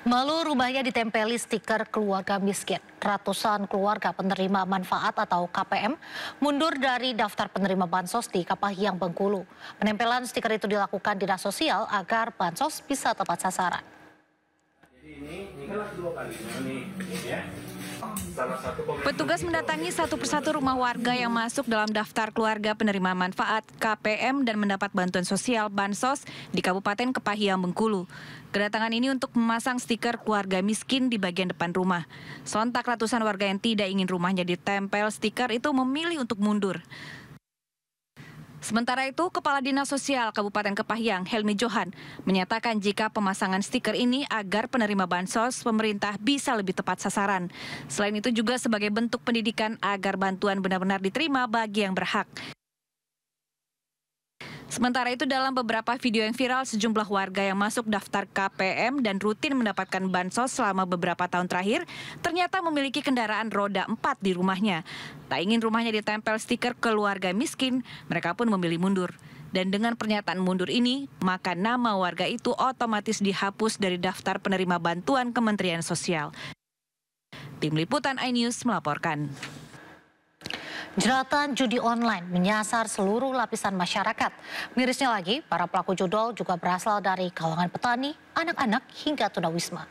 Malu rumahnya ditempeli stiker keluarga miskin. Ratusan keluarga penerima manfaat atau KPM mundur dari daftar penerima bansos di Kapahiang, Bengkulu. Penempelan stiker itu dilakukan dinas sosial agar bansos bisa tepat sasaran. Petugas mendatangi satu persatu rumah warga yang masuk dalam daftar keluarga penerima manfaat KPM dan mendapat bantuan sosial bansos di Kabupaten Kapahiang, Bengkulu. Kedatangan ini untuk memasang stiker keluarga miskin di bagian depan rumah. Sontak ratusan warga yang tidak ingin rumahnya ditempel stiker itu memilih untuk mundur. Sementara itu, Kepala Dinas Sosial Kabupaten Kapahiang, Helmi Johan, menyatakan jika pemasangan stiker ini agar penerima bansos pemerintah bisa lebih tepat sasaran. Selain itu juga sebagai bentuk pendidikan agar bantuan benar-benar diterima bagi yang berhak. Sementara itu dalam beberapa video yang viral, sejumlah warga yang masuk daftar KPM dan rutin mendapatkan bansos selama beberapa tahun terakhir ternyata memiliki kendaraan roda 4 di rumahnya. Tak ingin rumahnya ditempel stiker keluarga miskin, mereka pun memilih mundur. Dan dengan pernyataan mundur ini, maka nama warga itu otomatis dihapus dari daftar penerima bantuan Kementerian Sosial. Tim Liputan iNews melaporkan. Jeratan judi online menyasar seluruh lapisan masyarakat. Mirisnya lagi, para pelaku judol juga berasal dari kalangan petani, anak-anak hingga tunawisma.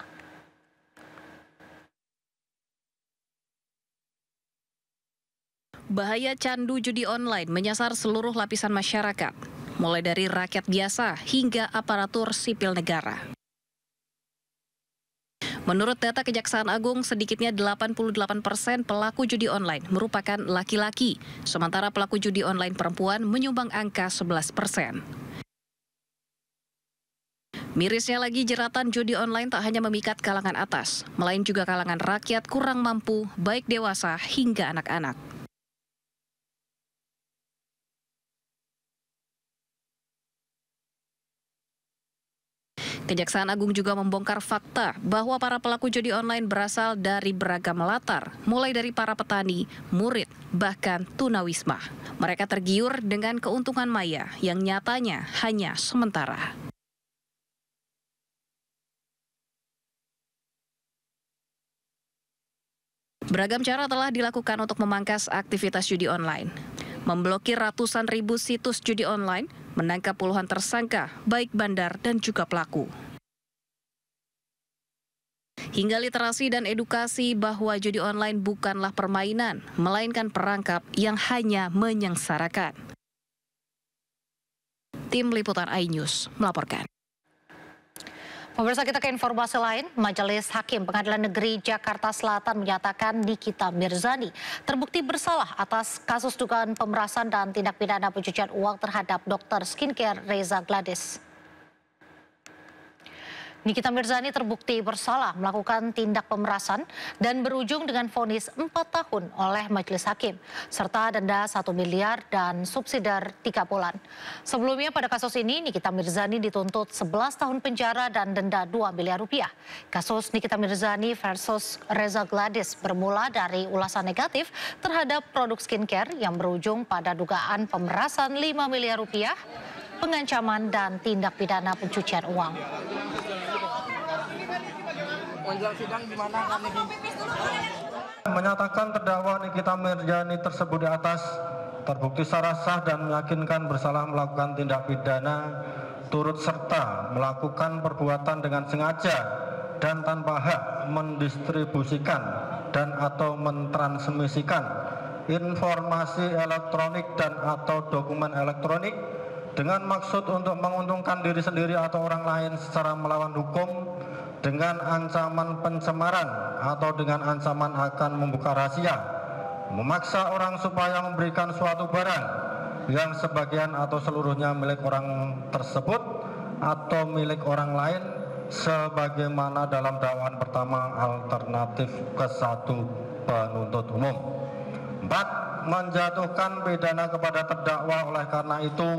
Bahaya candu judi online menyasar seluruh lapisan masyarakat, mulai dari rakyat biasa hingga aparatur sipil negara. Menurut data Kejaksaan Agung, sedikitnya 88% pelaku judi online merupakan laki-laki, sementara pelaku judi online perempuan menyumbang angka 11%. Mirisnya lagi, jeratan judi online tak hanya memikat kalangan atas, melainkan juga kalangan rakyat kurang mampu, baik dewasa hingga anak-anak. Kejaksaan Agung juga membongkar fakta bahwa para pelaku judi online berasal dari beragam latar, mulai dari para petani, murid, bahkan tunawisma. Mereka tergiur dengan keuntungan maya yang nyatanya hanya sementara. Beragam cara telah dilakukan untuk memangkas aktivitas judi online. Memblokir ratusan ribu situs judi online, menangkap puluhan tersangka, baik bandar dan juga pelaku. Hingga literasi dan edukasi bahwa judi online bukanlah permainan, melainkan perangkap yang hanya menyengsarakan. Tim Liputan iNews melaporkan. Pemirsa, kita ke informasi lain. Majelis Hakim Pengadilan Negeri Jakarta Selatan menyatakan Nikita Mirzani terbukti bersalah atas kasus dugaan pemerasan dan tindak pidana pencucian uang terhadap dokter skincare Reza Gladys. Nikita Mirzani terbukti bersalah melakukan tindak pemerasan dan berujung dengan vonis 4 tahun oleh Majelis Hakim, serta denda 1 miliar dan subsidiar 3 bulan. Sebelumnya pada kasus ini, Nikita Mirzani dituntut 11 tahun penjara dan denda 2 miliar rupiah. Kasus Nikita Mirzani versus Reza Gladys bermula dari ulasan negatif terhadap produk skincare yang berujung pada dugaan pemerasan 5 miliar rupiah, pengancaman dan tindak pidana pencucian uang. Menyatakan terdakwa Nikita Mirzani tersebut di atas terbukti secara sah dan meyakinkan bersalah melakukan tindak pidana turut serta melakukan perbuatan dengan sengaja dan tanpa hak mendistribusikan dan atau mentransmisikan informasi elektronik dan atau dokumen elektronik dengan maksud untuk menguntungkan diri sendiri atau orang lain secara melawan hukum, dengan ancaman pencemaran atau dengan ancaman akan membuka rahasia, memaksa orang supaya memberikan suatu barang yang sebagian atau seluruhnya milik orang tersebut atau milik orang lain sebagaimana dalam dakwaan pertama alternatif ke-1 penuntut umum. 4. Menjatuhkan pidana kepada terdakwa oleh karena itu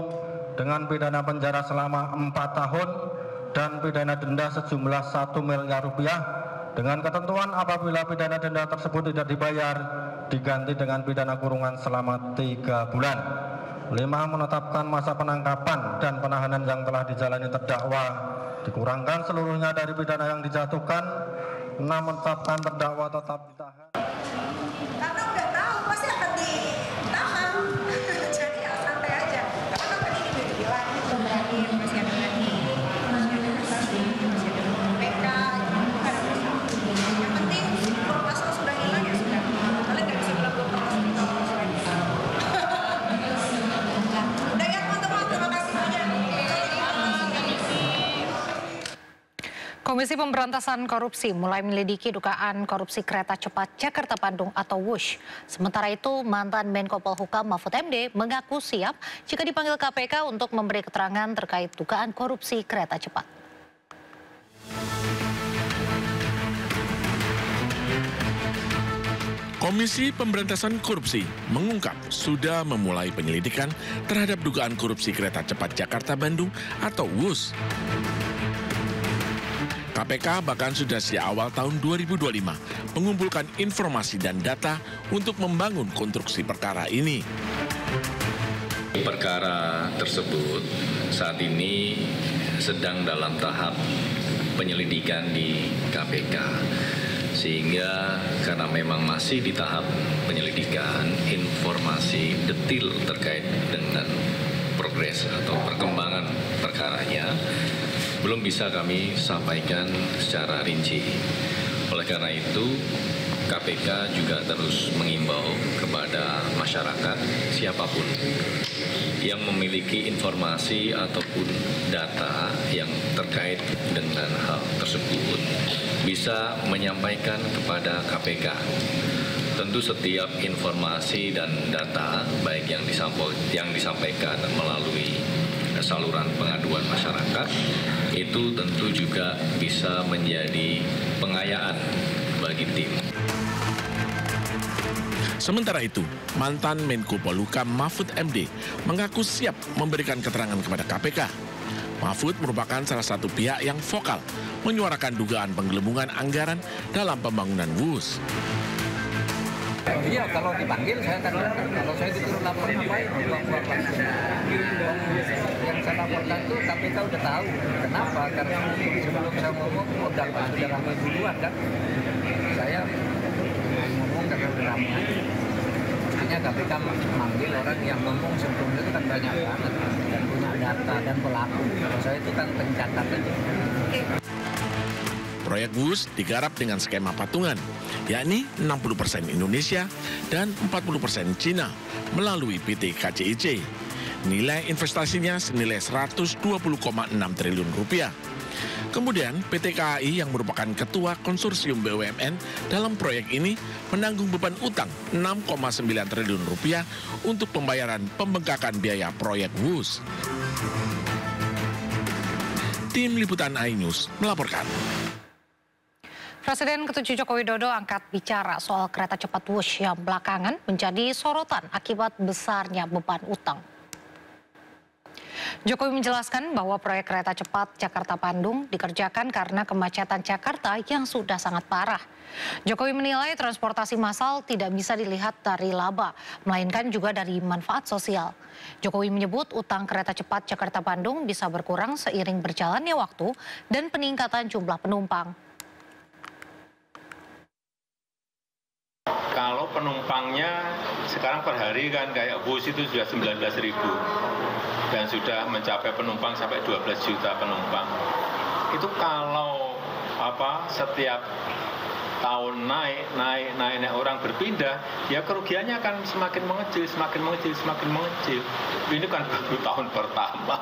dengan pidana penjara selama 4 tahun dan pidana denda sejumlah 1 miliar rupiah dengan ketentuan apabila pidana denda tersebut tidak dibayar diganti dengan pidana kurungan selama 3 bulan. 5. Menetapkan masa penangkapan dan penahanan yang telah dijalani terdakwa dikurangkan seluruhnya dari pidana yang dijatuhkan, 6 menetapkan terdakwa tetap ditahan. Karena udah tahu pasti akan ditahan, jadi ya santai aja. Karena kan ini udah dibilang terakhir masih ada lagi, masih ada kasasi, masih ada PK, bukan ada masalah. Yang penting kalau pasal sudah hilang ya sudah. Kalian nggak bisa bilang belum pernah cerita lagi. Udah ya teman-teman, terima kasih banyak. Komisi Pemberantasan Korupsi mulai menyelidiki dugaan korupsi kereta cepat Jakarta-Bandung atau WUSH. Sementara itu, mantan Menko Polhukam Mahfud MD mengaku siap jika dipanggil KPK untuk memberi keterangan terkait dugaan korupsi kereta cepat. Komisi Pemberantasan Korupsi mengungkap sudah memulai penyelidikan terhadap dugaan korupsi kereta cepat Jakarta-Bandung atau WUSH. KPK bahkan sudah sejak awal tahun 2025 mengumpulkan informasi dan data untuk membangun konstruksi perkara ini. Perkara tersebut saat ini sedang dalam tahap penyelidikan di KPK. Sehingga karena memang masih di tahap penyelidikan, informasi detail terkait dengan progres atau perkembangan perkaranya belum bisa kami sampaikan secara rinci. Oleh karena itu, KPK juga terus mengimbau kepada masyarakat siapapun yang memiliki informasi ataupun data yang terkait dengan hal tersebut bisa menyampaikan kepada KPK. Tentu setiap informasi dan data baik yang disampaikan melalui saluran pengaduan masyarakat itu tentu juga bisa menjadi pengayaan bagi tim. Sementara itu, mantan Menko Polhukam Mahfud MD mengaku siap memberikan keterangan kepada KPK. Mahfud merupakan salah satu pihak yang vokal menyuarakan dugaan penggelembungan anggaran dalam pembangunan WUSH. Iya, kalau dipanggil saya akan datang. Kalau saya disuruh lapor ngapain? Yang saya laporkan itu KPK udah tahu. Kenapa? Karena sebelum saya ngomong udah ramai duluan kan. Saya ngomong karena udah ramai. Mestinya KPK manggil orang yang ngomong sebelumnya itu kan banyak banget dan punya data dan pelaku. Kalau saya itu kan pencatat aja. Proyek WUSH digarap dengan skema patungan, yakni 60% Indonesia dan 40% Cina melalui PT KCIC. Nilai investasinya senilai 120,6 triliun rupiah. Kemudian PT KAI yang merupakan ketua konsorsium BUMN dalam proyek ini menanggung beban utang 6,9 triliun rupiah untuk pembayaran pembengkakan biaya proyek WUSH. Tim Liputan iNews melaporkan. Presiden ke-7 Joko Widodo angkat bicara soal kereta cepat WUSH yang belakangan menjadi sorotan akibat besarnya beban utang. Jokowi menjelaskan bahwa proyek kereta cepat Jakarta-Bandung dikerjakan karena kemacetan Jakarta yang sudah sangat parah. Jokowi menilai transportasi massal tidak bisa dilihat dari laba, melainkan juga dari manfaat sosial. Jokowi menyebut utang kereta cepat Jakarta-Bandung bisa berkurang seiring berjalannya waktu dan peningkatan jumlah penumpang. Kalau penumpangnya sekarang per hari kan kayak bus itu sudah 19.000 dan sudah mencapai penumpang sampai 12 juta penumpang. Itu kalau setiap tahun naik orang berpindah, ya kerugiannya akan semakin mengecil. Ini kan baru tahun pertama.